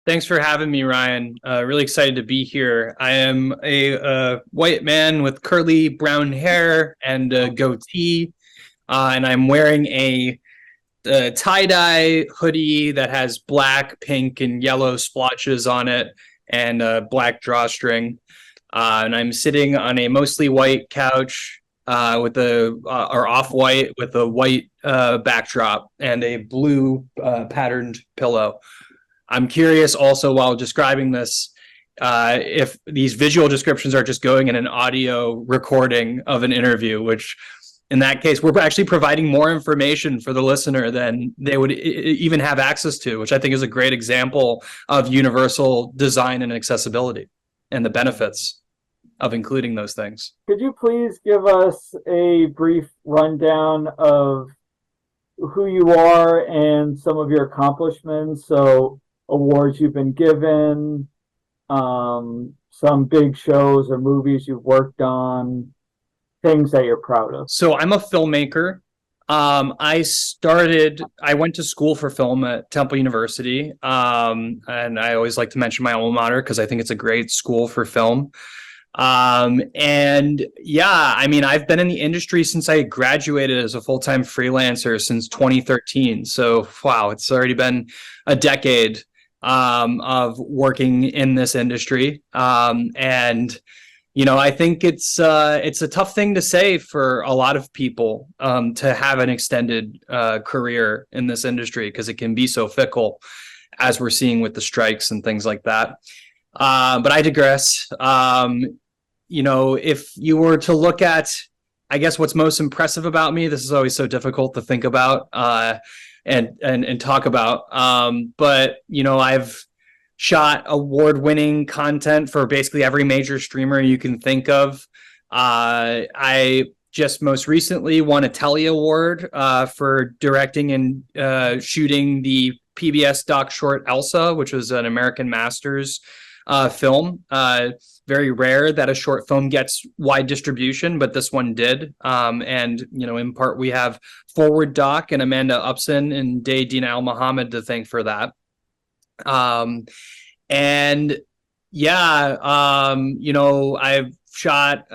Thanks for having me, Ryan. Really excited to be here. I am a white man with curly brown hair and a goatee, and I'm wearing a tie-dye hoodie that has black, pink, and yellow splotches on it and a black drawstring. And I'm sitting on a mostly white couch or off-white with a white backdrop and a blue patterned pillow. I'm curious also while describing this, if these visual descriptions are just going in an audio recording of an interview, which in that case, we're actually providing more information for the listener than they would even have access to, which I think is a great example of universal design and accessibility and the benefits of including those things. Could you please give us a brief rundown of who you are and some of your accomplishments? So, awards you've been given, some big shows or movies you've worked on, things that you're proud of. So I'm a filmmaker. I went to school for film at Temple University. And I always like to mention my alma mater because I think it's a great school for film. And yeah, I mean, I've been in the industry since I graduated as a full-time freelancer since 2013. So wow, it's already been a decade of working in this industry. And I think it's a tough thing to say for a lot of people to have an extended career in this industry because it can be so fickle, as we're seeing with the strikes and things like that. But I digress. If you were to look at, I guess, what's most impressive about me, this is always so difficult to think about and talk about. But I've shot award-winning content for basically every major streamer you can think of. I just most recently won a Telly Award for directing and shooting the PBS doc short Elsa, which was an American Masters film. Very rare that a short film gets wide distribution, but this one did. And in part, we have Forward Doc and Amanda Upson and Day Dina Al Muhammad to thank for that. And yeah, I've shot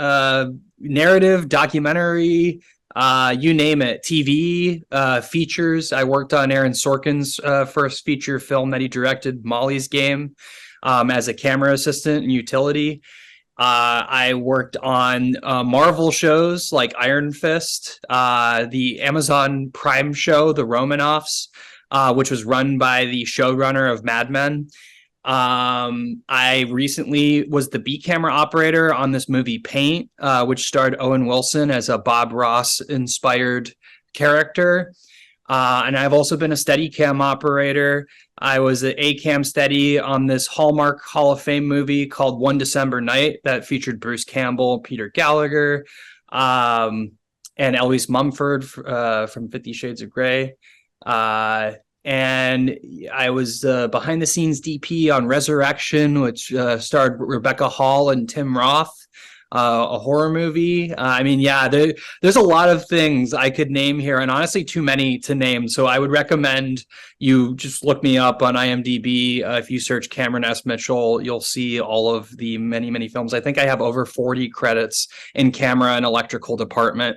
narrative, documentary, you name it, TV, features. I worked on Aaron Sorkin's first feature film that he directed, Molly's Game, as a camera assistant and utility. I worked on Marvel shows like Iron Fist, the Amazon Prime show, The Romanoffs, which was run by the showrunner of Mad Men. I recently was the B camera operator on this movie Paint, which starred Owen Wilson as a Bob Ross inspired character. And I've also been a Steadicam operator. I was an A-cam steady on this Hallmark Hall of Fame movie called One December Night that featured Bruce Campbell, Peter Gallagher, and Eloise Mumford from 50 Shades of Grey. And I was behind the scenes DP on Resurrection, which starred Rebecca Hall and Tim Roth, a horror movie. There's a lot of things I could name here, and honestly, too many to name. So I would recommend you just look me up on IMDb. If you search Cameron S. Mitchell, you'll see all of the many, many films. I think I have over 40 credits in camera and electrical department,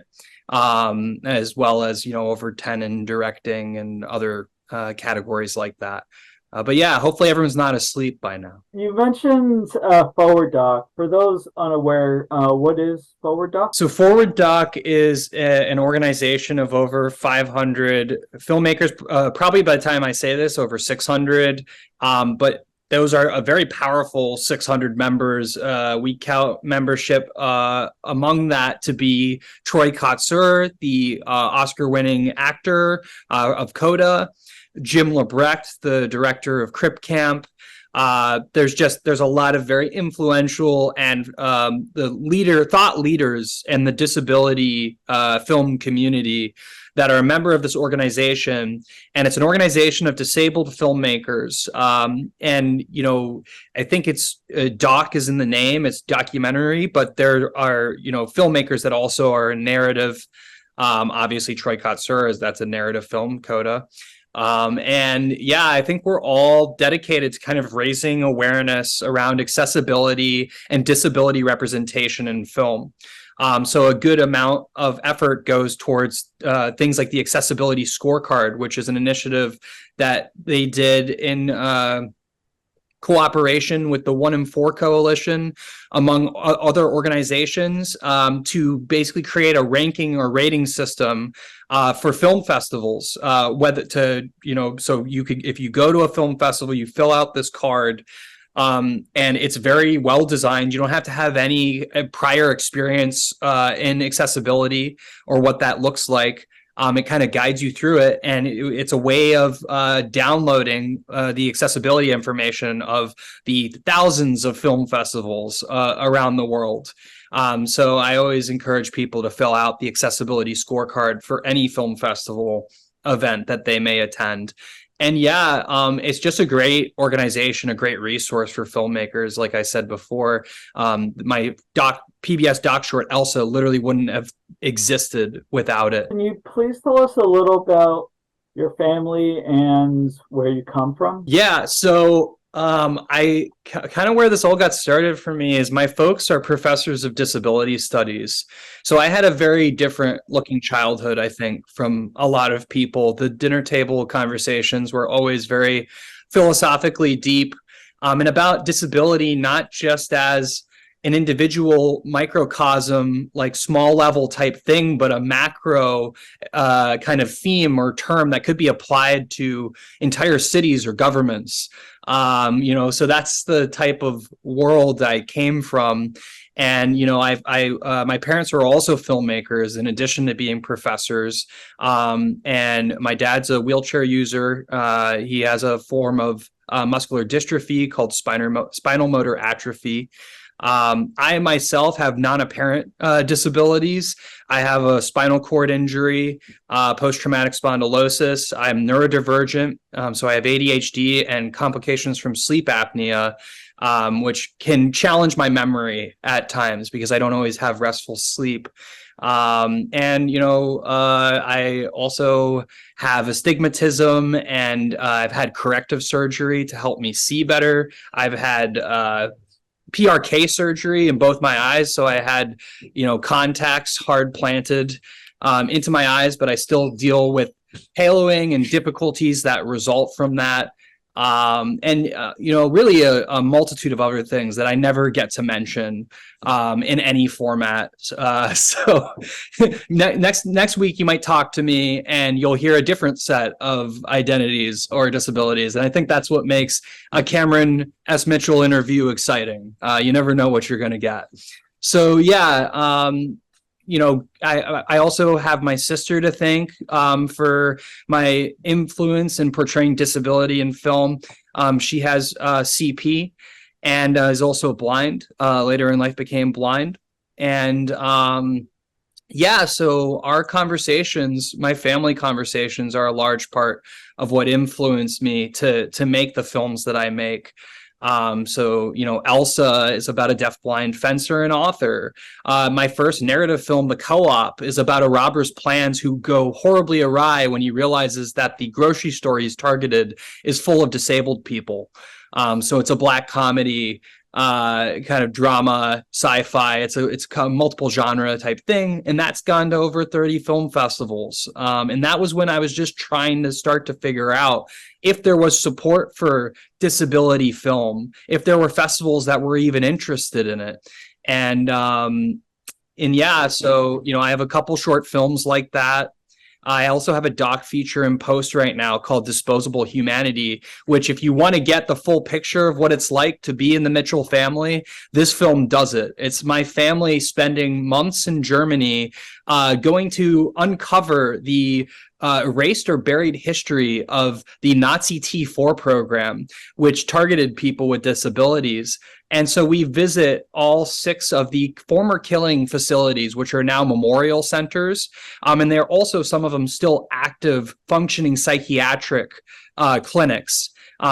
as well as, over 10 in directing and other categories like that. But yeah, hopefully everyone's not asleep by now. You mentioned Forward Doc. For those unaware, what is Forward Doc? So Forward Doc is an organization of over 500 filmmakers, probably by the time I say this, over 600. But those are a very powerful 600 members. We count membership among that to be Troy Kotsur, the Oscar-winning actor of Coda, Jim Lebrecht, the director of Crip Camp. There's a lot of very influential and thought leaders in the disability film community that are a member of this organization, and it's an organization of disabled filmmakers. I think it's doc is in the name, it's documentary, but there are filmmakers that also are narrative. Obviously, Troy Kotsur, that's a narrative film, Coda. And yeah, I think we're all dedicated to kind of raising awareness around accessibility and disability representation in film. So a good amount of effort goes towards things like the accessibility scorecard, which is an initiative that they did in cooperation with the 1 in 4 Coalition, among other organizations, to basically create a ranking or rating system for film festivals. Whether to, so you could, if you go to a film festival, you fill out this card. And it's very well designed. You don't have to have any prior experience in accessibility or what that looks like. It kind of guides you through it, and it's a way of downloading the accessibility information of the thousands of film festivals around the world. So I always encourage people to fill out the accessibility scorecard for any film festival event that they may attend. And yeah, it's just a great organization, a great resource for filmmakers. Like I said before, my PBS doc short Elsa literally wouldn't have existed without it. Can you please tell us a little about your family and where you come from? Yeah, so I kind of where this all got started for me is my folks are professors of disability studies. So I had a very different looking childhood, I think, from a lot of people. The dinner table conversations were always very philosophically deep, and about disability, not just as an individual microcosm, like small level type thing, but a macro kind of theme or term that could be applied to entire cities or governments. So that's the type of world I came from. And, my parents are also filmmakers in addition to being professors. And my dad's a wheelchair user. He has a form of muscular dystrophy called spinal motor atrophy. I myself have non-apparent disabilities. I have a spinal cord injury, post-traumatic spondylosis. I'm neurodivergent, so I have ADHD and complications from sleep apnea, which can challenge my memory at times because I don't always have restful sleep. I also have astigmatism, and I've had corrective surgery to help me see better. I've had PRK surgery in both my eyes. So I had, contacts hard planted into my eyes, but I still deal with haloing and difficulties that result from that. Really a multitude of other things that I never get to mention in any format. So next week you might talk to me and you'll hear a different set of identities or disabilities. And I think that's what makes a Cameron S. Mitchell interview exciting. You never know what you're going to get. So yeah, I also have my sister to thank for my influence in portraying disability in film. She has CP and is also blind. Later in life became blind. And so our conversations, my family conversations, are a large part of what influenced me to make the films that I make. Elsa is about a deafblind fencer and author. My first narrative film, The Co-op, is about a robber's plans who go horribly awry when he realizes that the grocery store he's targeted is full of disabled people. So it's a Black comedy, kind of drama, sci-fi. It's a multiple genre type thing, and that's gone to over 30 film festivals. And that was when I was just trying to start to figure out if there was support for disability film, if there were festivals that were even interested in it. And I have a couple short films like that. I also have a doc feature in post right now called Disposable Humanity, which, if you want to get the full picture of what it's like to be in the Mitchell family, this film does it. It's my family spending months in Germany, going to uncover the erased or buried history of the Nazi T4 program, which targeted people with disabilities. And so we visit all 6 of the former killing facilities, which are now memorial centers. And they're also, some of them, still active, functioning psychiatric clinics.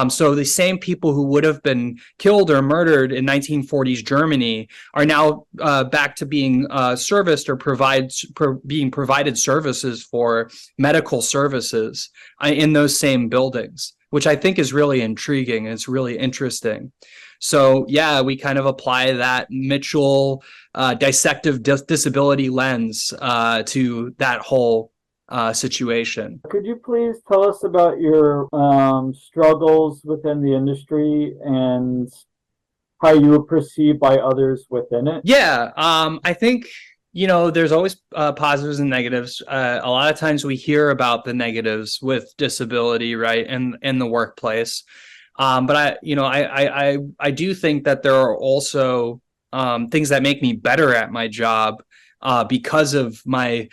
So the same people who would have been killed or murdered in 1940s Germany are now back to being serviced or being provided services for medical services in those same buildings, which I think is really intriguing. It's really interesting. So yeah, we kind of apply that Mitchell dissective disability lens to that whole situation. Could you please tell us about your struggles within the industry and how you were perceived by others within it? Yeah, I think, there's always positives and negatives. A lot of times we hear about the negatives with disability, right, in the workplace. But I do think that there are also things that make me better at my job because of my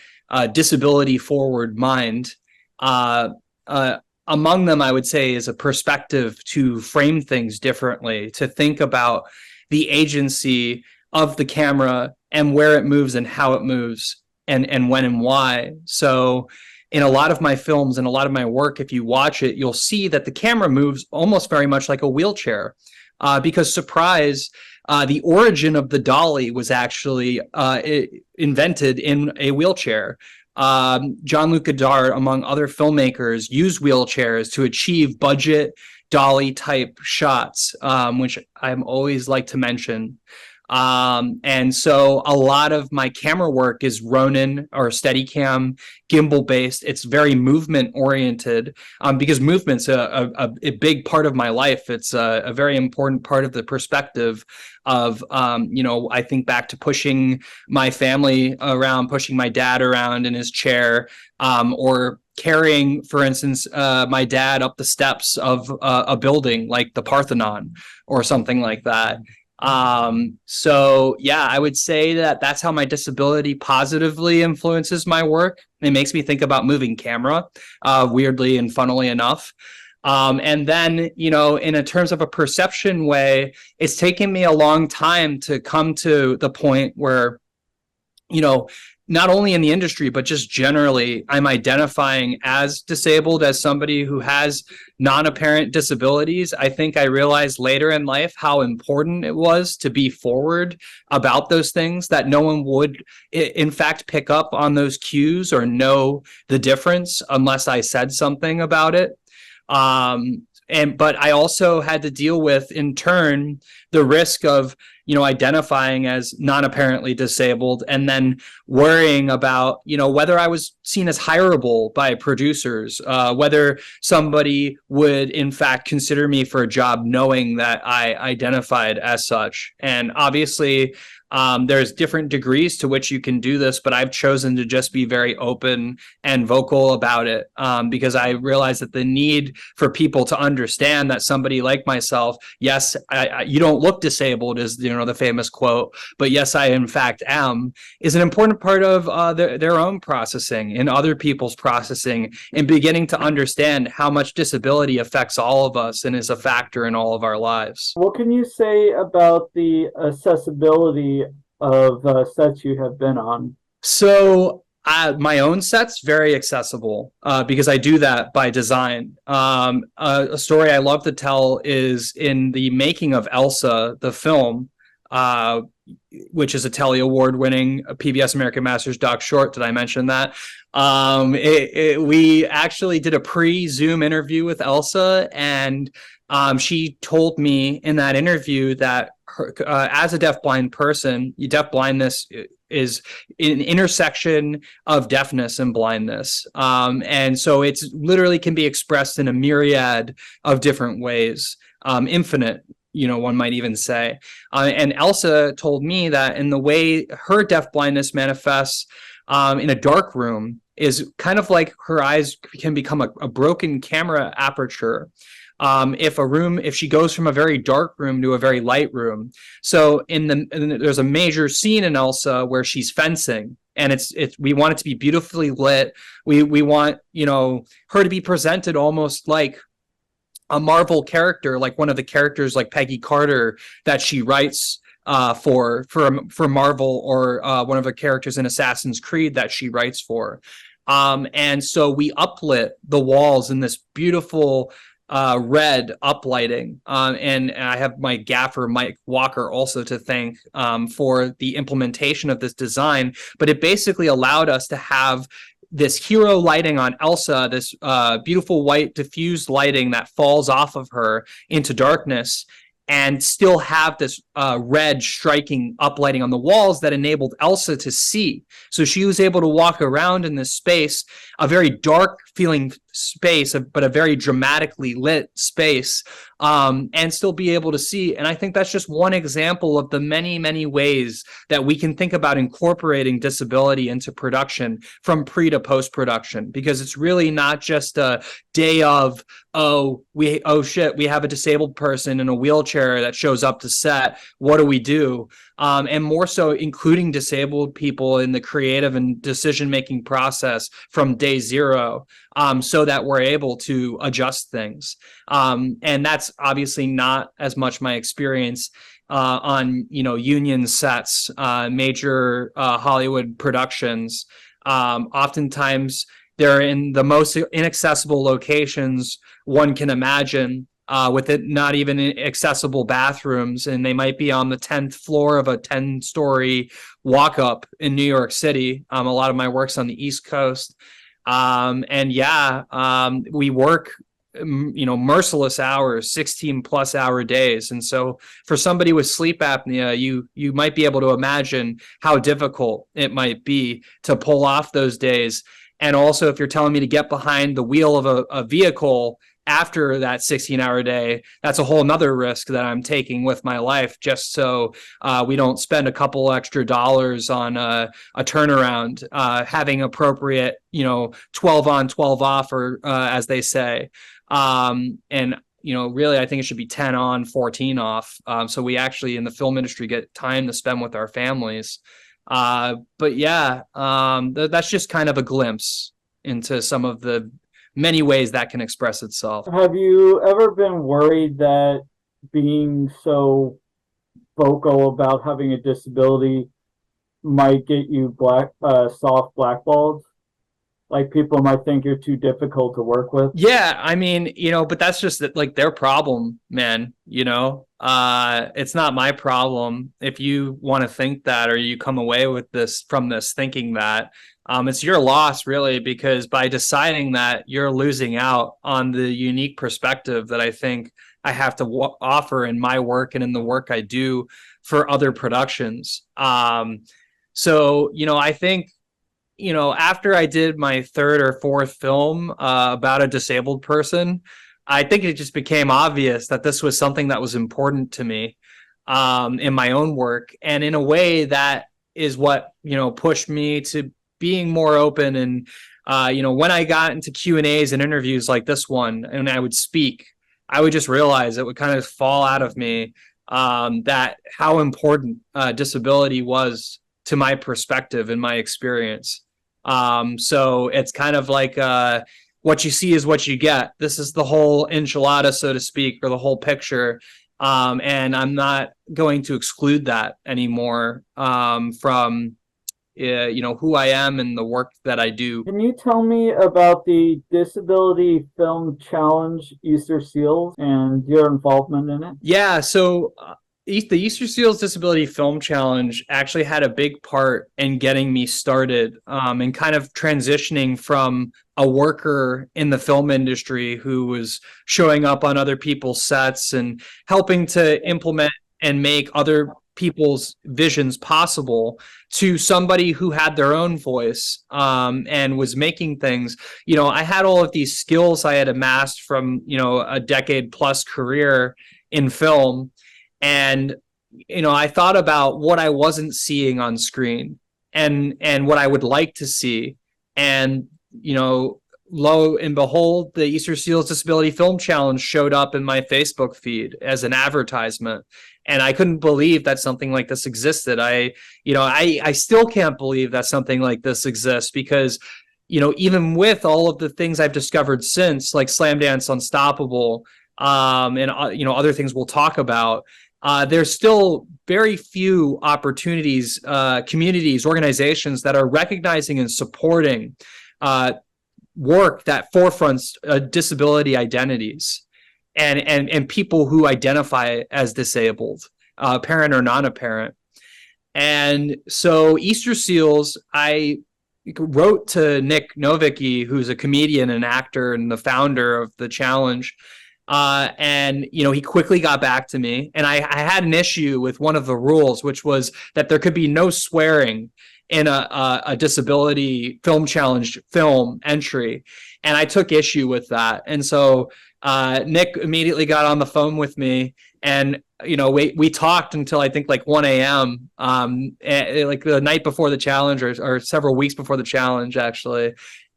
disability forward mind. Among them, I would say, is a perspective to frame things differently, to think about the agency of the camera and where it moves and how it moves and when and why. So in a lot of my films and a lot of my work, if you watch it, you'll see that the camera moves almost very much like a wheelchair. Because surprise, the origin of the dolly was actually invented in a wheelchair. Jean-Luc Godard, among other filmmakers, used wheelchairs to achieve budget dolly type shots, which I'm always like to mention. And so a lot of my camera work is Ronin or Steadicam gimbal based. It's very movement oriented because movement's a big part of my life. It's a very important part of the perspective of, I think back to pushing my family around, pushing my dad around in his chair, or carrying, for instance, my dad up the steps of a building like the Parthenon or something like that. So yeah, I would say that that's how my disability positively influences my work. It makes me think about moving camera, weirdly and funnily enough. And then, in a terms of a perception way, it's taken me a long time to come to the point where, not only in the industry, but just generally, I'm identifying as disabled, as somebody who has non-apparent disabilities. I think I realized later in life how important it was to be forward about those things, that no one would, in fact, pick up on those cues or know the difference unless I said something about it. But I also had to deal with, in turn, the risk of, identifying as non-apparently disabled and then worrying about, whether I was seen as hireable by producers, whether somebody would, in fact, consider me for a job knowing that I identified as such. And obviously, there's different degrees to which you can do this, but I've chosen to just be very open and vocal about it because I realize that the need for people to understand that somebody like myself, yes, you don't look disabled is, the famous quote, but yes, I in fact am, is an important part of their own processing and other people's processing and beginning to understand how much disability affects all of us and is a factor in all of our lives. What can you say about the accessibility of sets you have been on? So my own set's very accessible because I do that by design. A story I love to tell is in the making of Elsa, the film, which is a Telly Award winning PBS American Masters doc short. Did I mention that? We actually did a pre-Zoom interview with Elsa, and she told me in that interview that her, as a deafblind person, deafblindness is an intersection of deafness and blindness. And so it's literally can be expressed in a myriad of different ways, infinite, one might even say. And Elsa told me that in the way her deafblindness manifests in a dark room is kind of like her eyes can become a broken camera aperture. If she goes from a very dark room to a very light room. So there's a major scene in Elsa where she's fencing, and we want it to be beautifully lit. We want, her to be presented almost like a Marvel character, like one of the characters like Peggy Carter that she writes for Marvel, or one of the characters in Assassin's Creed that she writes for. And so we uplit the walls in this beautiful red uplighting. And I have my gaffer, Mike Walker, also to thank for the implementation of this design. But it basically allowed us to have this hero lighting on Elsa, this beautiful white diffused lighting that falls off of her into darkness, and still have this red striking uplighting on the walls that enabled Elsa to see. So she was able to walk around in this space, a very dark feeling space, but a very dramatically lit space, and still be able to see. And I think that's just one example of the many, many ways that we can think about incorporating disability into production from pre to post production, because it's really not just a day of, oh shit, we have a disabled person in a wheelchair that shows up to set. What do we do? And more so including disabled people in the creative and decision-making process from day zero, so that we're able to adjust things. And that's obviously not as much my experience on, union sets, major Hollywood productions. Oftentimes they're in the most inaccessible locations one can imagine, with it not even accessible bathrooms, and they might be on the 10th floor of a 10-story walk-up in New York City. A lot of my work's on the East Coast. We work, merciless hours, 16+ hour days. And so for somebody with sleep apnea, you might be able to imagine how difficult it might be to pull off those days. And also, if you're telling me to get behind the wheel of a vehicle after that 16-hour day, that's a whole nother risk that I'm taking with my life, just so we don't spend a couple extra dollars on a turnaround, having appropriate, 12 on, 12 off, or as they say. Really, I think it should be 10 on, 14 off. So we actually in the film industry get time to spend with our families. But yeah, that's just kind of a glimpse into some of the many ways that can express itself. Have you ever been worried that being so vocal about having a disability might get you soft blackballed? Like people might think you're too difficult to work with? Yeah, I mean, but that's just like their problem, man. It's not my problem. If you want to think that, or you come away with this thinking that, it's your loss, really, because by deciding that, you're losing out on the unique perspective that I think I have to offer in my work and in the work I do for other productions. So, I think, after I did my third or fourth film about a disabled person, I think it just became obvious that this was something that was important to me in my own work. And in a way, that is what, pushed me to being more open. And, when I got into Q&As and interviews like this one, and I would speak, I would just realize it would kind of fall out of me that how important disability was to my perspective and my experience. So it's kind of like what you see is what you get. This is the whole enchilada, so to speak, or the whole picture. And I'm not going to exclude that anymore from who I am and the work that I do. Can you tell me about the Disability Film Challenge Easter Seals and your involvement in it? Yeah, so the Easter Seals Disability Film Challenge actually had a big part in getting me started, and kind of transitioning from a worker in the film industry who was showing up on other people's sets and helping to implement and make other people's visions possible, to somebody who had their own voice and was making things. I had all of these skills I had amassed from a decade plus career in film, and I thought about what I wasn't seeing on screen and what I would like to see. And lo and behold, the Easter Seals Disability Film Challenge showed up in my Facebook feed as an advertisement. And I couldn't believe that something like this existed. I still can't believe that something like this exists, because, even with all of the things I've discovered since, like Slamdance Unstoppable, and other things we'll talk about, there's still very few opportunities, communities, organizations that are recognizing and supporting work that forefronts disability identities. and people who identify as disabled, parent or non-apparent. And so Easter Seals, I wrote to Nick Novicki, who's a comedian and actor and the founder of the challenge. And he quickly got back to me, and I had an issue with one of the rules, which was that there could be no swearing in a disability film challenge film entry, and I took issue with that. And so Nick immediately got on the phone with me, and we talked until I think like 1 a.m. Like the night before the challenge, or several weeks before the challenge, actually.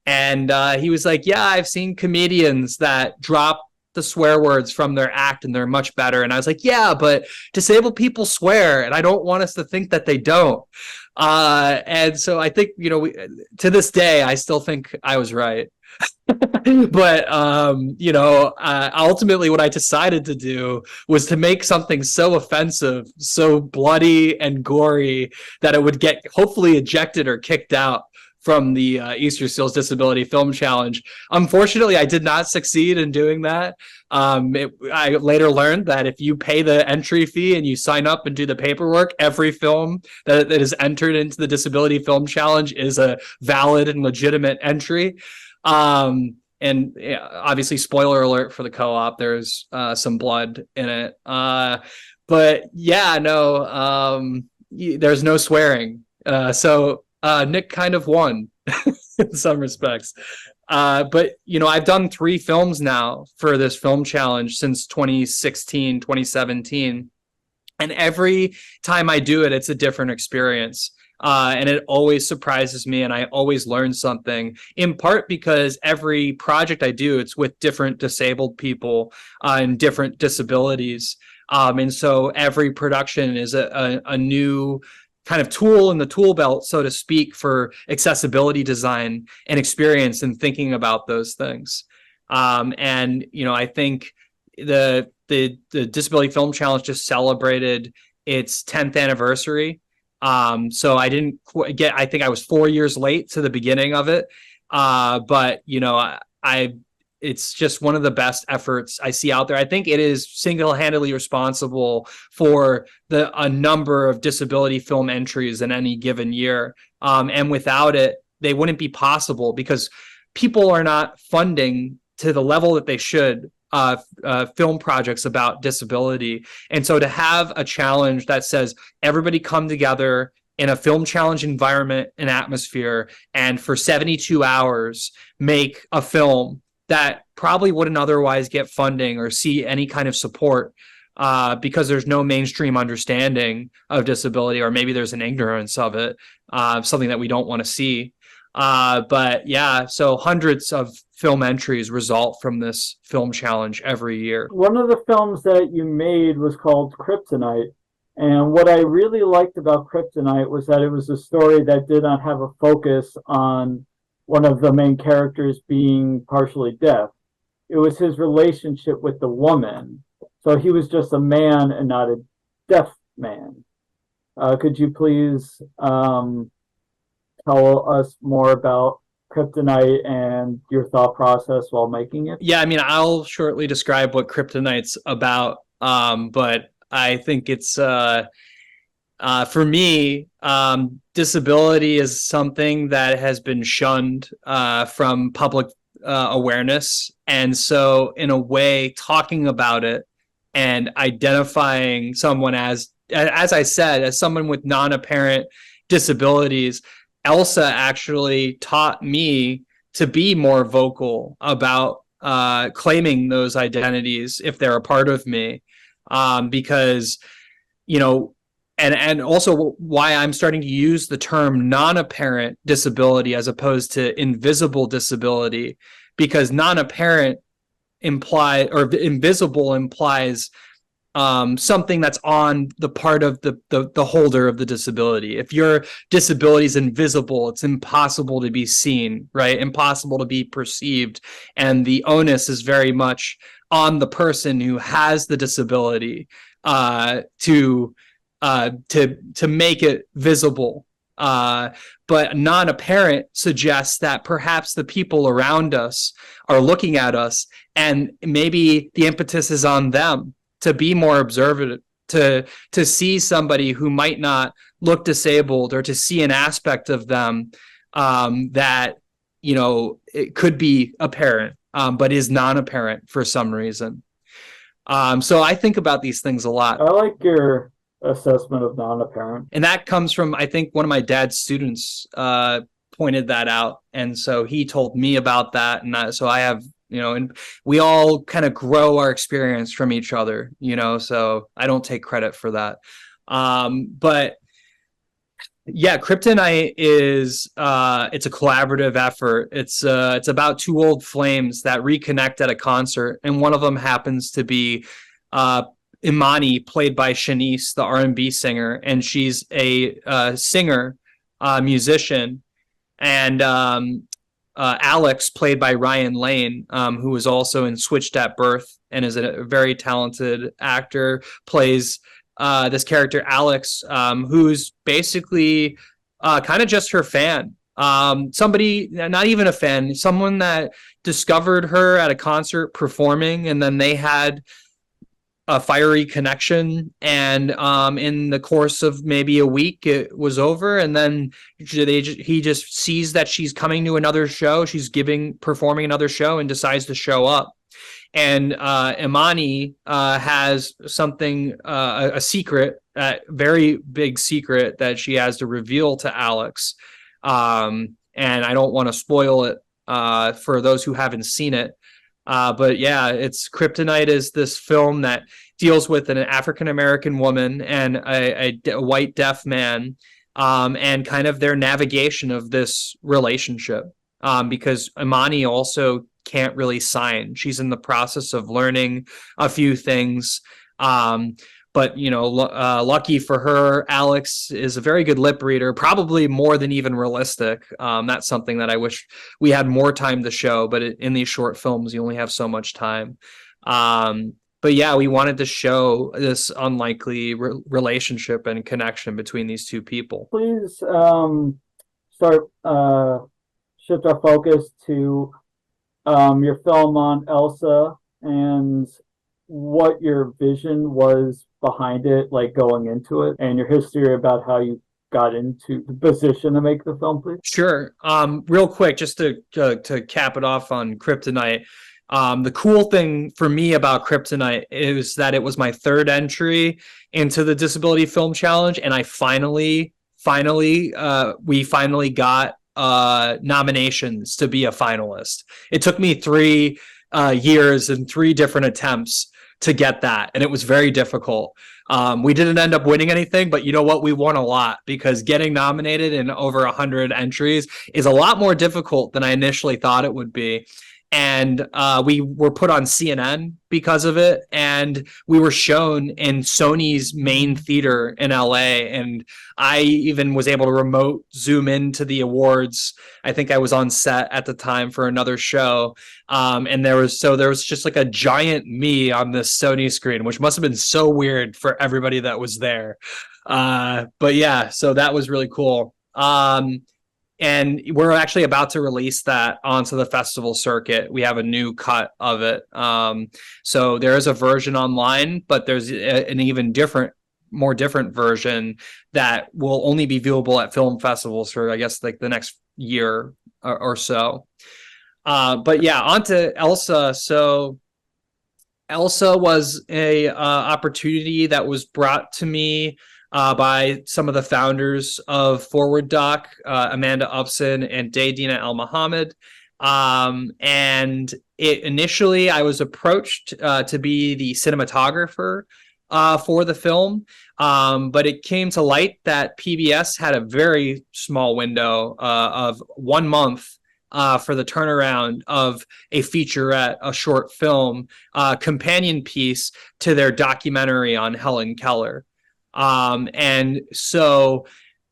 And he was like, "Yeah, I've seen comedians that drop the swear words from their act and they're much better." And I was like, "Yeah, but disabled people swear, and I don't want us to think that they don't." And so I think, to this day, I still think I was right. But ultimately what I decided to do was to make something so offensive, so bloody and gory, that it would get hopefully ejected or kicked out from the Easter Seals Disability Film Challenge. Unfortunately, I did not succeed in doing that. I later learned that if you pay the entry fee and you sign up and do the paperwork, every film that is entered into the Disability Film Challenge is a valid and legitimate entry. And obviously, spoiler alert for the co-op, there's some blood in it. But yeah, no, there's no swearing. So Nick kind of won in some respects. But I've done 3 films now for this film challenge since 2016, 2017. And every time I do it, it's a different experience. And it always surprises me, and I always learn something, in part because every project I do, it's with different disabled people and different disabilities. And so every production is a new kind of tool in the tool belt, so to speak, for accessibility design and experience and thinking about those things. And I think the Disability Film Challenge just celebrated its 10th anniversary. So I didn't I think I was 4 years late to the beginning of it. But it's just one of the best efforts I see out there. I think it is single-handedly responsible for a number of disability film entries in any given year. And without it, they wouldn't be possible, because people are not funding to the level that they should film projects about disability. And so to have a challenge that says everybody come together in a film challenge environment and atmosphere, and for 72 hours make a film that probably wouldn't otherwise get funding or see any kind of support, because there's no mainstream understanding of disability, or maybe there's an ignorance of it, something that we don't want to see. But yeah, so hundreds of film entries result from this film challenge every year. One of the films that you made was called Kryptonite. And what I really liked about Kryptonite was that it was a story that did not have a focus on one of the main characters being partially deaf. It was his relationship with the woman. So he was just a man and not a deaf man. Could you please tell us more about Kryptonite and your thought process while making it? Yeah, I mean, I'll shortly describe what Kryptonite's about, but I think it's for me, disability is something that has been shunned from public awareness. And so in a way, talking about it and identifying someone as I said, as someone with non-apparent disabilities, Elsa actually taught me to be more vocal about claiming those identities if they're a part of me, because and also why I'm starting to use the term non-apparent disability as opposed to invisible disability, because non-apparent invisible implies something that's on the part of the holder of the disability. If your disability is invisible, it's impossible to be seen, right? Impossible to be perceived. And the onus is very much on the person who has the disability to make it visible But non-apparent suggests that perhaps the people around us are looking at us, and maybe the impetus is on them to be more observant, to see somebody who might not look disabled, or to see an aspect of them that, you know, it could be apparent, but is non-apparent for some reason. So I think about these things a lot. I like your assessment of non-apparent. And that comes from, I think, one of my dad's students pointed that out. And so he told me about that. And so I have, you know, and we all kind of grow our experience from each other, you know, so I don't take credit for that. But yeah, Kryptonite is it's a collaborative effort. It's about two old flames that reconnect at a concert, and one of them happens to be Imani, played by Shanice, the R&B singer, and she's a singer, musician, and Alex, played by Ryan Lane, who was also in Switched at Birth and is a very talented actor, plays this character Alex, who's basically kind of just her fan. Somebody, not even a fan, someone that discovered her at a concert performing, and then they had a fiery connection, and in the course of maybe a week it was over, and then he just sees that she's coming to another show, she's performing another show, and decides to show up. And Imani has something, a secret, a very big secret that she has to reveal to Alex. And I don't want to spoil it for those who haven't seen it. But yeah, Kryptonite is this film that deals with an African-American woman and a white deaf man, and kind of their navigation of this relationship. Because Imani also can't really sign. She's in the process of learning a few things. But, you know, lucky for her, Alex is a very good lip reader, probably more than even realistic. That's something that I wish we had more time to show, but in these short films, you only have so much time. But yeah, we wanted to show this unlikely relationship and connection between these two people. Please shift our focus to your film on Elsa and what your vision was behind it, like going into it, and your history about how you got into the position to make the film, please. Sure. Real quick, just to cap it off on Kryptonite. The cool thing for me about Kryptonite is that it was my third entry into the Disability Film Challenge, and we finally got nominations to be a finalist. It took me 3 years and 3 different attempts to get that, and it was very difficult. We didn't end up winning anything, but you know what? We won a lot, because getting nominated in over 100 entries is a lot more difficult than I initially thought it would be. And we were put on CNN because of it, and we were shown in Sony's main theater in LA, and I even was able to remote zoom into the awards. I think I was on set at the time for another show, and there was just like a giant me on this Sony screen, which must have been so weird for everybody that was there. But yeah, so that was really cool. And we're actually about to release that onto the festival circuit. We have a new cut of it. So there is a version online, but there's an even more different version that will only be viewable at film festivals for, I guess, like the next year or so. But yeah, onto Elsa. So Elsa was a opportunity that was brought to me by some of the founders of Forward Doc, Amanda Upson and Daydina El Mohammed. And initially I was approached to be the cinematographer for the film. But it came to light that PBS had a very small window of 1 month for the turnaround of a featurette, a short film, companion piece to their documentary on Helen Keller. And so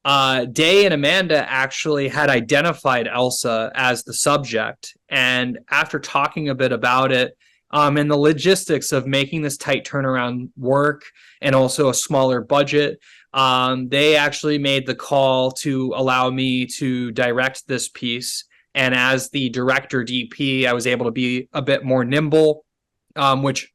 Day and Amanda actually had identified Elsa as the subject. And after talking a bit about it, and the logistics of making this tight turnaround work, and also a smaller budget, They actually made the call to allow me to direct this piece. And as the director DP, I was able to be a bit more nimble, which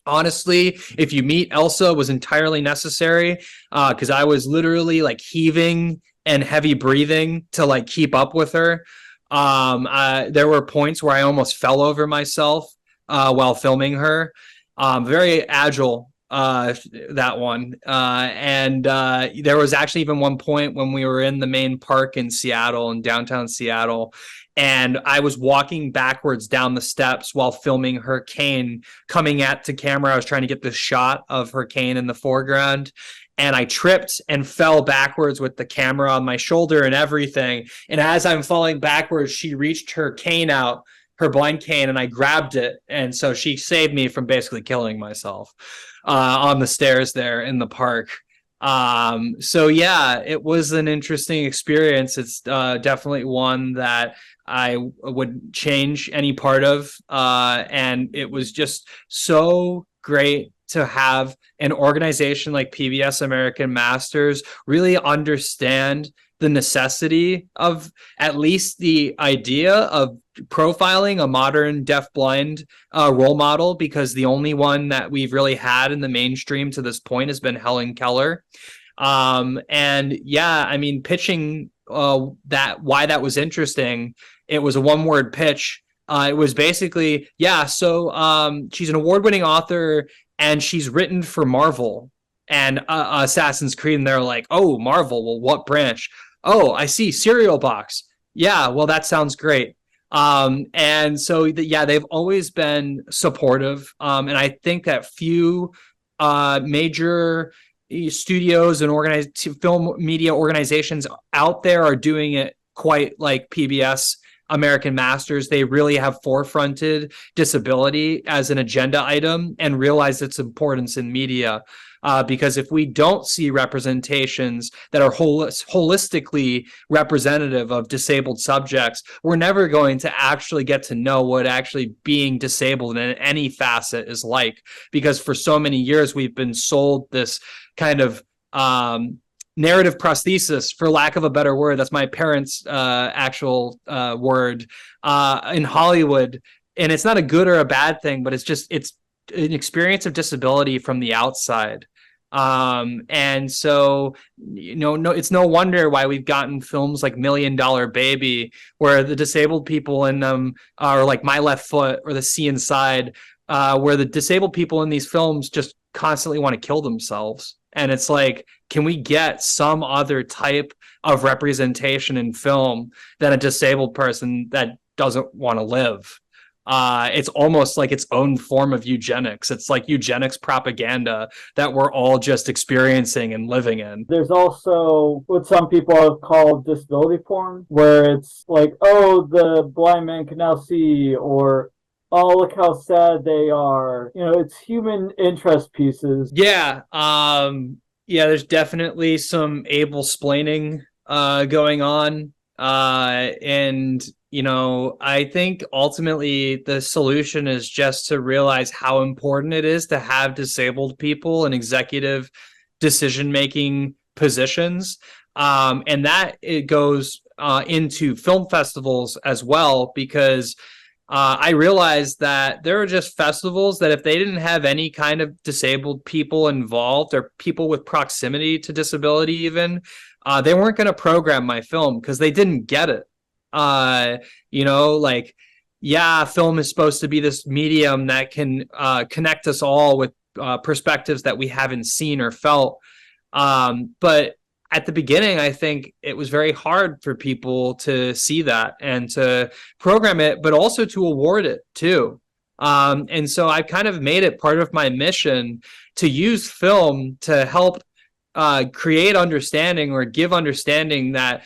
honestly, if you meet Elsa, was entirely necessary, because I was literally like heaving and heavy breathing to like keep up with her. There were points where I almost fell over myself while filming her. Very agile, that one. And there was actually even one point when we were in the main park in Seattle, in downtown Seattle, and I was walking backwards down the steps while filming her cane coming at the camera. I was trying to get the shot of her cane in the foreground, and I tripped and fell backwards with the camera on my shoulder and everything. And as I'm falling backwards, she reached her cane out, her blind cane, and I grabbed it. And so she saved me from basically killing myself on the stairs there in the park. So yeah, it was an interesting experience. It's definitely one that I would change any part of. And it was just so great to have an organization like PBS American Masters really understand the necessity of at least the idea of profiling a modern deaf-blind role model, because the only one that we've really had in the mainstream to this point has been Helen Keller. And yeah, I mean, pitching that, why that was interesting, it was a one-word pitch. It was basically, yeah, so she's an award-winning author and she's written for Marvel and Assassin's Creed, and they're like, oh, Marvel, well, what branch? Oh, I see, Cereal Box. Yeah, well, that sounds great. And so, yeah, they've always been supportive. And I think that few major studios and organized film media organizations out there are doing it quite like PBS American Masters. They really have forefronted disability as an agenda item and realize its importance in media. Because if we don't see representations that are holistically representative of disabled subjects, we're never going to actually get to know what actually being disabled in any facet is like. Because for so many years, we've been sold this kind of narrative prosthesis, for lack of a better word. That's my parents' actual word in Hollywood. And it's not a good or a bad thing, but it's an experience of disability from the outside. And so, no, it's no wonder why we've gotten films like $1 Million Baby, where the disabled people in them are like My Left Foot or The Sea Inside, where the disabled people in these films just constantly want to kill themselves. And it's like, can we get some other type of representation in film than a disabled person that doesn't want to live? It's almost like its own form of eugenics. It's like eugenics propaganda that we're all just experiencing and living in. There's also what some people have called disability porn, where it's like, oh, the blind man can now see, or oh, look how sad they are. You know, it's human interest pieces. Yeah. Yeah, there's definitely some able-splaining going on. And you know, I think ultimately the solution is just to realize how important it is to have disabled people in executive decision-making positions. And that it goes into film festivals as well, because I realized that there are just festivals that if they didn't have any kind of disabled people involved, or people with proximity to disability even, they weren't going to program my film because they didn't get it. You know, like, yeah, film is supposed to be this medium that can connect us all with perspectives that we haven't seen or felt. But at the beginning, I think it was very hard for people to see that and to program it, but also to award it too. And so I kind of made it part of my mission to use film to help create understanding, or give understanding that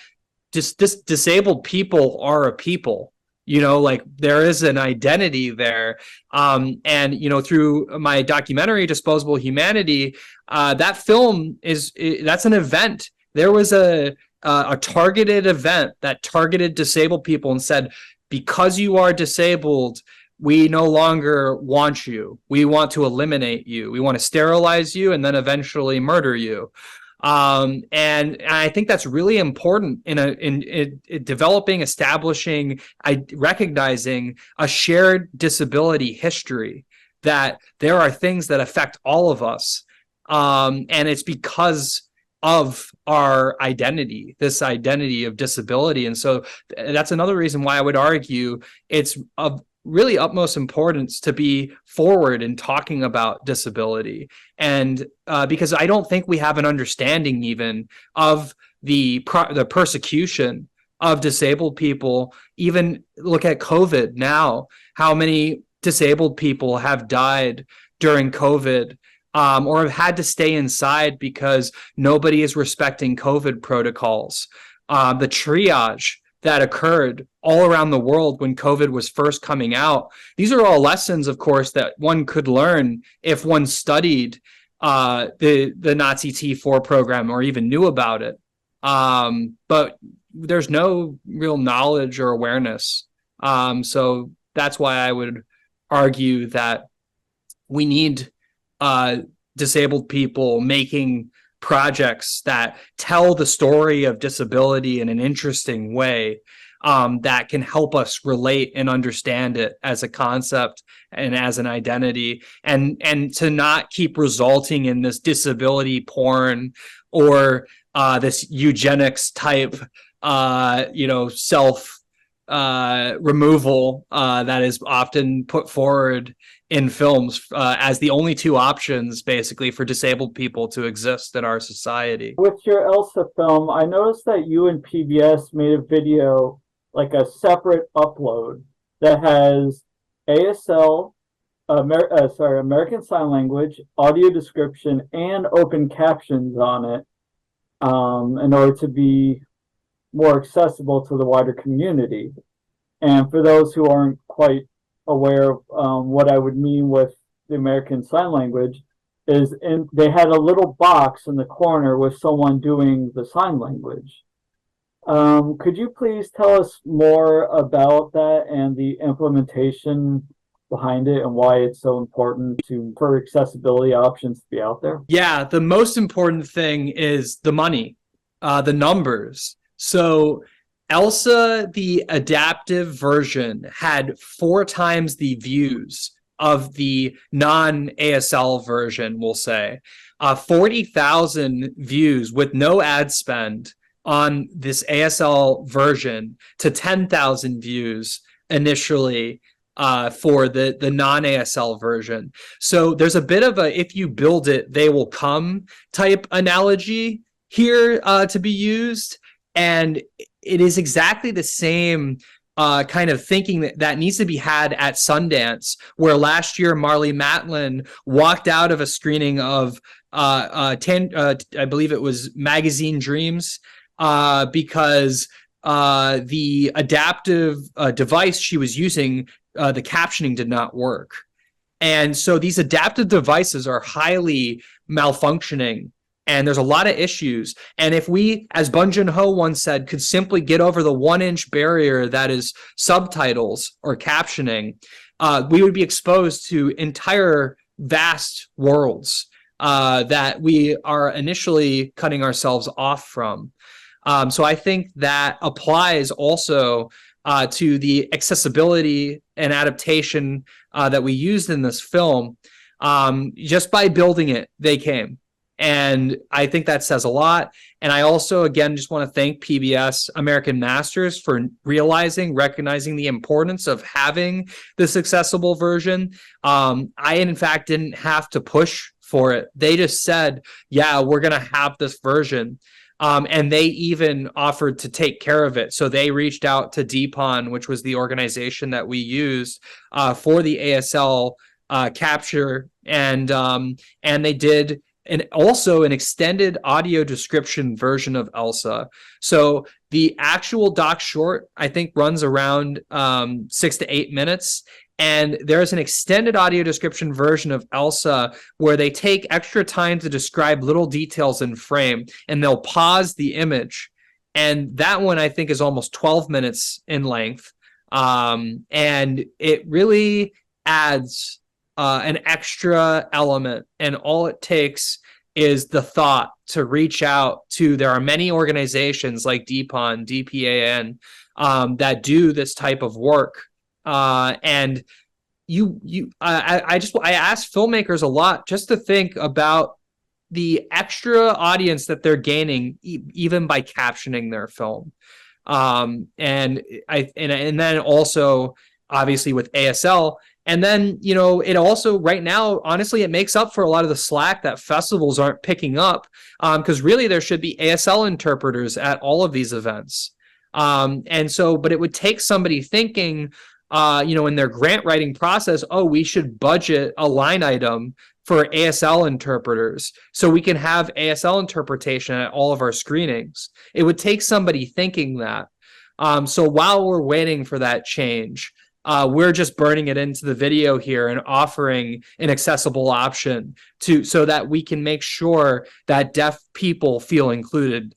disabled people are a people. You know, like, there is an identity there. And, you know, through my documentary, Disposable Humanity, that film that's an event. There was a targeted event that targeted disabled people and said, because you are disabled, we no longer want you. We want to eliminate you. We want to sterilize you and then eventually murder you. And I think that's really important in developing, establishing, recognizing a shared disability history, that there are things that affect all of us. And it's because of our identity, this identity of disability. And so that's another reason why I would argue it's of really utmost importance to be forward in talking about disability. And because I don't think we have an understanding even of the persecution of disabled people. Even look at COVID now, how many disabled people have died during COVID, or have had to stay inside because nobody is respecting COVID protocols. The triage that occurred all around the world when COVID was first coming out. These are all lessons, of course, that one could learn if one studied the Nazi T4 program or even knew about it. But there's no real knowledge or awareness. So that's why I would argue that we need disabled people making projects that tell the story of disability in an interesting way, that can help us relate and understand it as a concept and as an identity, and to not keep resulting in this disability porn or this eugenics type self removal that is often put forward in films as the only two options, basically, for disabled people to exist in our society. With your Elsa film, I noticed that you and PBS made a video, like a separate upload, that has ASL, American Sign Language, audio description, and open captions on it, in order to be more accessible to the wider community. And for those who aren't quite aware of what I would mean with the American Sign Language, is they had a little box in the corner with someone doing the sign language. Could you please tell us more about that and the implementation behind it and why it's so important for accessibility options to be out there? Yeah, the most important thing is the money, the numbers. So Elsa, the adaptive version, had 4 times the views of the non-ASL version, we'll say. 40,000 views with no ad spend on this ASL version to 10,000 views initially for the non-ASL version. So there's a bit of a if you build it, they will come type analogy here to be used. And it is exactly the same kind of thinking that needs to be had at Sundance, where last year Marlee Matlin walked out of a screening of I believe it was Magazine Dreams, because the adaptive device she was using, the captioning did not work. And so these adaptive devices are highly malfunctioning, and there's a lot of issues. And if we, as Bong Joon-ho once said, could simply get over the 1-inch barrier that is subtitles or captioning, we would be exposed to entire vast worlds that we are initially cutting ourselves off from. So I think that applies also to the accessibility and adaptation that we used in this film. Just by building it, they came. And I think that says a lot. And I also, again, just want to thank PBS American Masters for recognizing the importance of having this accessible version. I, in fact, didn't have to push for it. They just said, yeah, we're going to have this version. And they even offered to take care of it. So they reached out to DPON, which was the organization that we used for the ASL capture. And they did also an extended audio description version of Elsa. So the actual doc short, I think, runs around 6 to 8 minutes. And there's an extended audio description version of Elsa where they take extra time to describe little details in frame, and they'll pause the image. And that one, I think, is almost 12 minutes in length. And it really adds an extra element, and all it takes is the thought to reach out to, there are many organizations like DPON, DPAN, that do this type of work. And I ask filmmakers a lot just to think about the extra audience that they're gaining even by captioning their film. And then also obviously with ASL, and then it also right now, honestly, it makes up for a lot of the slack that festivals aren't picking up, because really there should be ASL interpreters at all of these events. And so, but it would take somebody thinking, in their grant writing process, oh, we should budget a line item for ASL interpreters so we can have ASL interpretation at all of our screenings. It would take somebody thinking that. So while we're waiting for that change, we're just burning it into the video here and offering an accessible option so that we can make sure that deaf people feel included,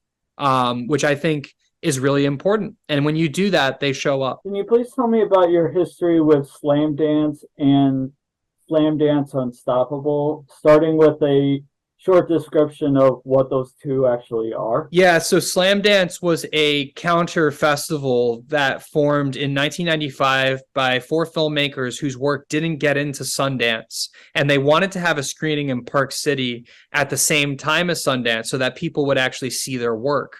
which I think is really important. And when you do that, they show up. Can you please tell me about your history with Slam Dance and Slam Dance Unstoppable, starting with a short description of what those two actually are? Yeah, so Slam Dance was a counter festival that formed in 1995 by 4 filmmakers whose work didn't get into Sundance, and they wanted to have a screening in Park City at the same time as Sundance so that people would actually see their work.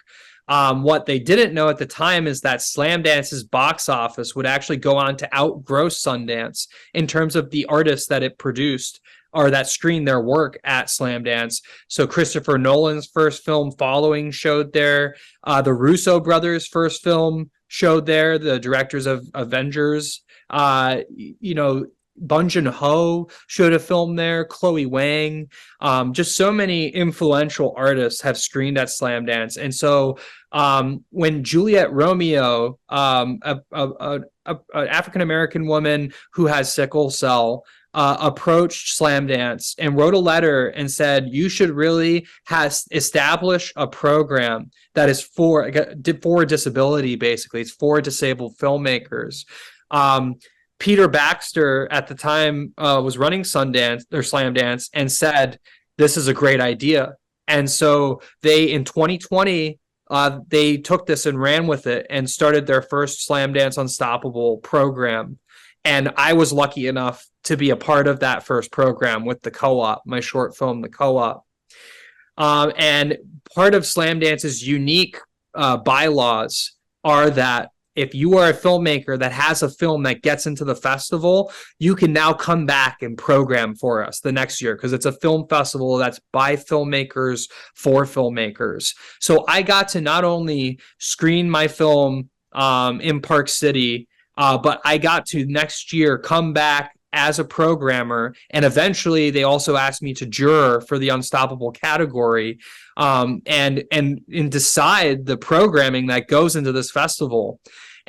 What they didn't know at the time is that Slam Dance's box office would actually go on to outgross Sundance in terms of the artists that it produced or that screened their work at Slam Dance. So Christopher Nolan's first film, Following, showed there. The Russo brothers' first film showed there. The directors of Avengers, Bong Joon-ho showed a film there, Chloe Wang. Just so many influential artists have screened at Slam Dance. And so when Juliette Romeo, an African-American woman who has sickle cell, approached Slam Dance and wrote a letter and said, you should really establish a program that is for disability, basically. It's for disabled filmmakers. Peter Baxter at the time was running Sundance or Slam Dance and said, this is a great idea. And so in 2020, they took this and ran with it and started their first Slam Dance Unstoppable program. And I was lucky enough to be a part of that first program with the co-op, my short film, The Co-op. And part of Slam Dance's unique bylaws are that if you are a filmmaker that has a film that gets into the festival, you can now come back and program for us the next year because it's a film festival that's by filmmakers for filmmakers. So I got to not only screen my film in Park City, but I got to next year come back as a programmer, and eventually they also asked me to juror for the Unstoppable category, and decide the programming that goes into this festival.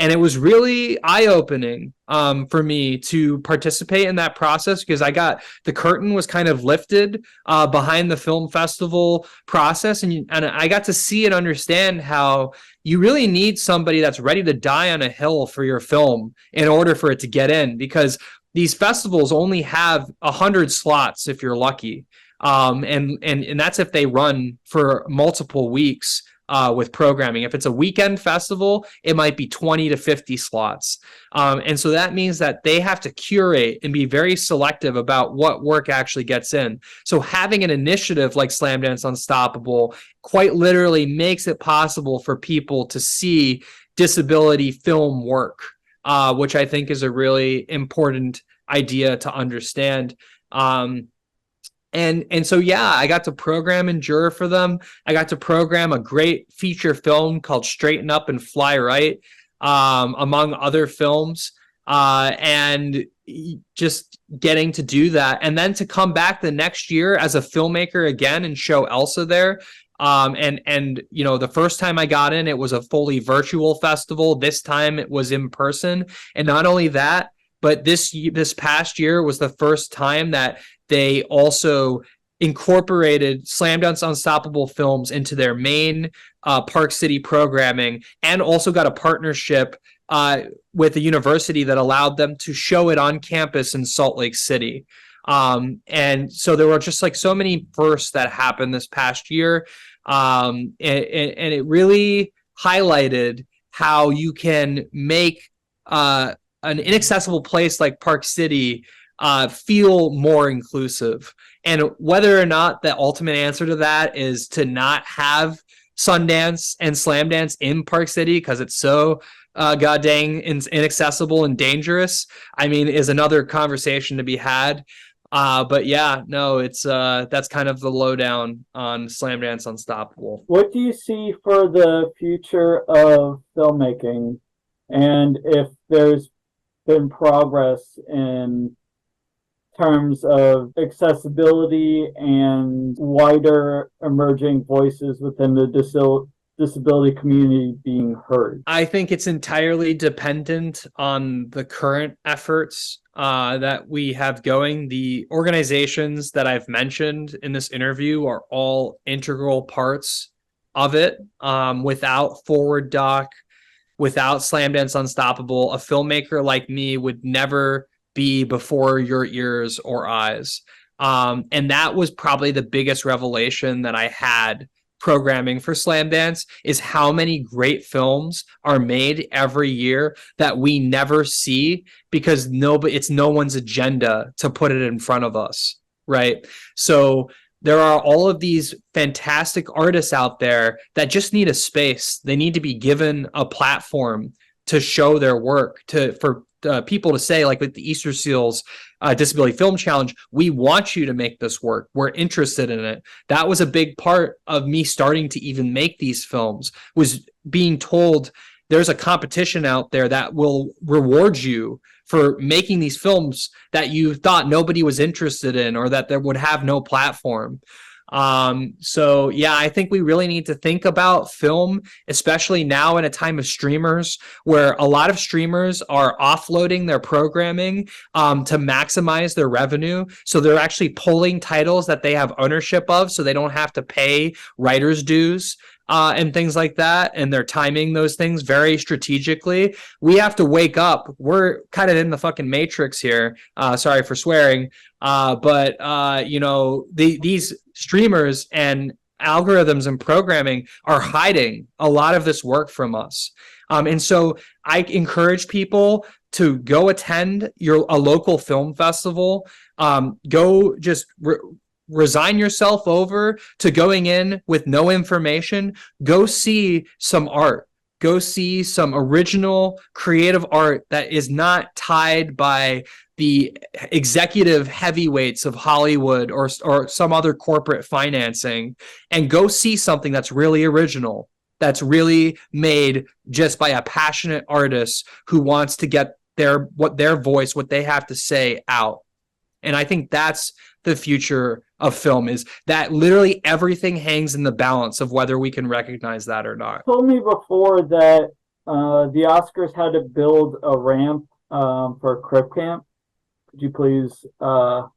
And it was really eye-opening for me to participate in that process because the curtain was kind of lifted behind the film festival process, and I got to see and understand how you really need somebody that's ready to die on a hill for your film in order for it to get in, because these festivals only have 100 slots if you're lucky, and that's if they run for multiple weeks. With programming. If it's a weekend festival, it might be 20 to 50 slots. And so that means that they have to curate and be very selective about what work actually gets in. So having an initiative like Slam Dance Unstoppable quite literally makes it possible for people to see disability film work, which I think is a really important idea to understand. And so, yeah, I got to program and juror for them. I got to program a great feature film called Straighten Up and Fly Right, among other films, and just getting to do that. And then to come back the next year as a filmmaker again and show Elsa there. And the first time I got in, it was a fully virtual festival. This time it was in person. And not only that, but this past year was the first time that they also incorporated Slam Dance Unstoppable films into their main Park City programming, and also got a partnership with a university that allowed them to show it on campus in Salt Lake City. And so there were just like so many firsts that happened this past year. And it really highlighted how you can make an inaccessible place like Park City feel more inclusive. And whether or not the ultimate answer to that is to not have Sundance and Slamdance in Park City because it's so god dang inaccessible and dangerous, I mean, is another conversation to be had. But yeah, no, it's that's kind of the lowdown on Slamdance Unstoppable. What do you see for the future of filmmaking, and if there's been progress in terms of accessibility and wider emerging voices within the disability community being heard? I think it's entirely dependent on the current efforts that we have going. The organizations that I've mentioned in this interview are all integral parts of it. Without Forward Doc, without Slamdance Unstoppable, a filmmaker like me would never be before your ears or eyes. And that was probably the biggest revelation that I had programming for Slamdance, is how many great films are made every year that we never see because it's no one's agenda to put it in front of us, right? So there are all of these fantastic artists out there that just need a space. They need to be given a platform to show their work, for people to say, like with the Easter Seals Disability Film Challenge, we want you to make this work. We're interested in it. That was a big part of me starting to even make these films, was being told there's a competition out there that will reward you for making these films that you thought nobody was interested in or that there would have no platform. So yeah, I think we really need to think about film, especially now in a time of streamers, where a lot of streamers are offloading their programming to maximize their revenue. So they're actually pulling titles that they have ownership of, so they don't have to pay writers' dues and things like that. And they're timing those things very strategically. We have to wake up. We're kind of in the fucking matrix here. Sorry for swearing. But you know, these streamers and algorithms and programming are hiding a lot of this work from us. And so I encourage people to go attend a local film festival. Go just resign yourself over to going in with no information. Go see some art. Go see some original creative art that is not tied by the executive heavyweights of Hollywood or some other corporate financing, and go see something that's really original, that's really made just by a passionate artist who wants to get their voice, what they have to say out. And I think that's the future of film, is that literally everything hangs in the balance of whether we can recognize that or not. You told me before that the Oscars had to build a ramp for Crip Camp. Could you please go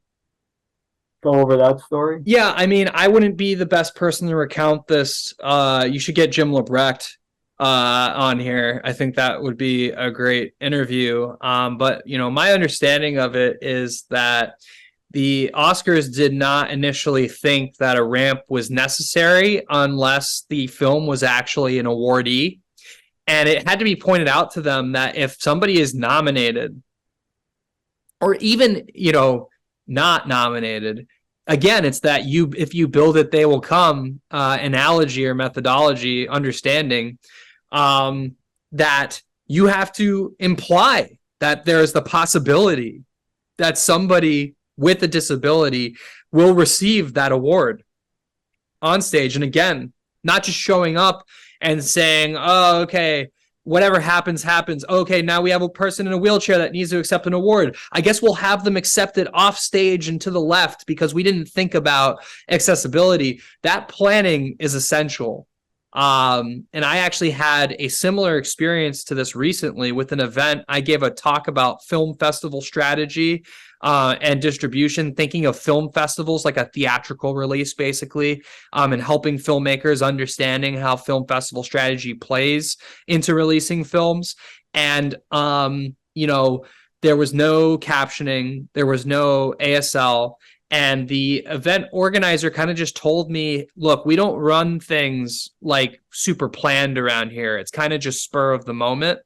over that story? Yeah, I mean, I wouldn't be the best person to recount this. You should get Jim Lebrecht on here. I think that would be a great interview. But, you know, my understanding of it is that the Oscars did not initially think that a ramp was necessary unless the film was actually an awardee. And it had to be pointed out to them that if somebody is nominated, or even, you know, not nominated, again, it's that if you build it, they will come analogy or methodology understanding, that you have to imply that there's the possibility that somebody with a disability will receive that award on stage. And again, not just showing up and saying, oh, okay, whatever happens, happens. Okay, now we have a person in a wheelchair that needs to accept an award. I guess we'll have them accept it off stage and to the left because we didn't think about accessibility. That planning is essential. And I actually had a similar experience to this recently with an event. I gave a talk about film festival strategy and distribution, thinking of film festivals like a theatrical release, basically, and helping filmmakers understanding how film festival strategy plays into releasing films. And, you know, there was no captioning, there was no ASL. And the event organizer kind of just told me, look, we don't run things like super planned around here. It's kind of just spur of the moment.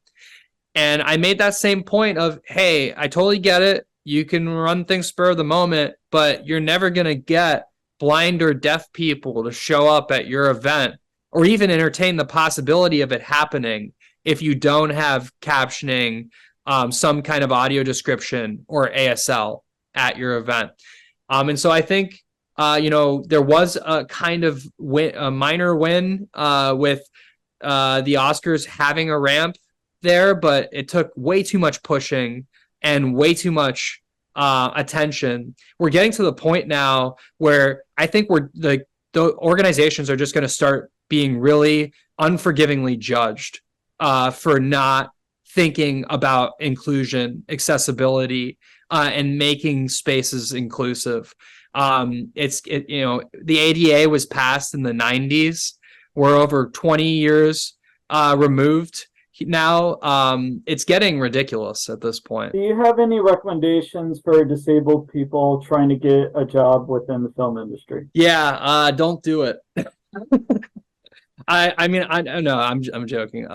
And I made that same point of, hey, I totally get it. You can run things spur of the moment, but you're never going to get blind or deaf people to show up at your event or even entertain the possibility of it happening if you don't have captioning, some kind of audio description or ASL at your event. And so I think, there was a kind of a minor win with the Oscars having a ramp there, but it took way too much pushing and way too much attention. We're getting to the point now where I think the organizations are just going to start being really unforgivingly judged for not thinking about inclusion, accessibility, and making spaces inclusive. The ADA was passed in the 90s. We're over 20 years removed now. It's getting ridiculous at this point. Do you have any recommendations for disabled people trying to get a job within the film industry? Yeah, don't do it. I mean, I know I'm joking.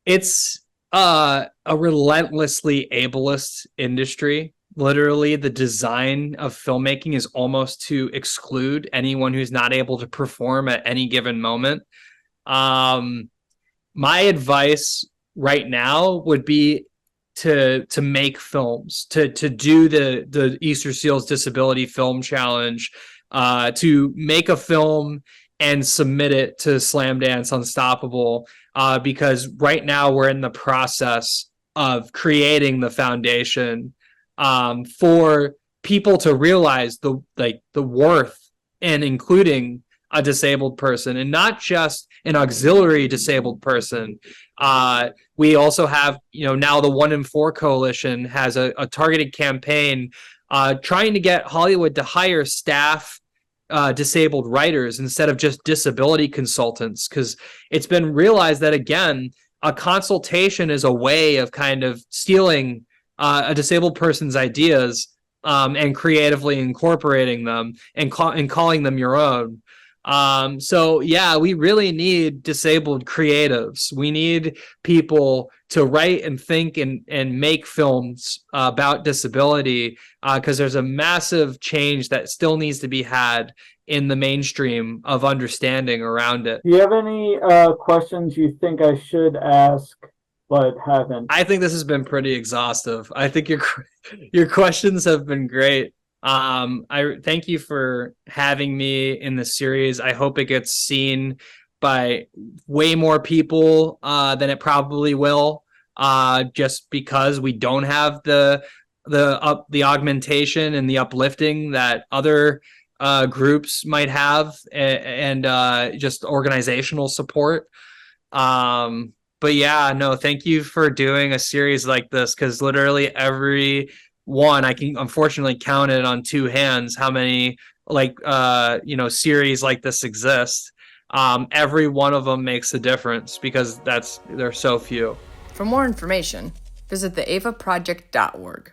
It's a relentlessly ableist industry. Literally, the design of filmmaking is almost to exclude anyone who's not able to perform at any given moment. My advice right now would be to make films, to do the Easter Seals Disability Film Challenge, to make a film and submit it to Slamdance Unstoppable, because right now we're in the process of creating the foundation for people to realize the worth in including a disabled person, and not just an auxiliary disabled person. We also have, now the 1 in 4 Coalition has a targeted campaign trying to get Hollywood to hire staff disabled writers instead of just disability consultants, because it's been realized that, again, a consultation is a way of kind of stealing a disabled person's ideas and creatively incorporating them and calling them your own. So yeah, we really need disabled creatives. We need people to write and think and make films about disability, because there's a massive change that still needs to be had in the mainstream of understanding around it. Do you have any questions you think I should ask but haven't? I think this has been pretty exhaustive. I think your questions have been great. I thank you for having me in the series. I hope it gets seen by way more people than it probably will, just because we don't have the augmentation and the uplifting that other groups might have, and just organizational support. But yeah, no, thank you for doing a series like this, because literally every one, I can unfortunately count it on 2 hands how many series like this exist. Every one of them makes a difference because there's so few. For more information, visit theavaproject.org.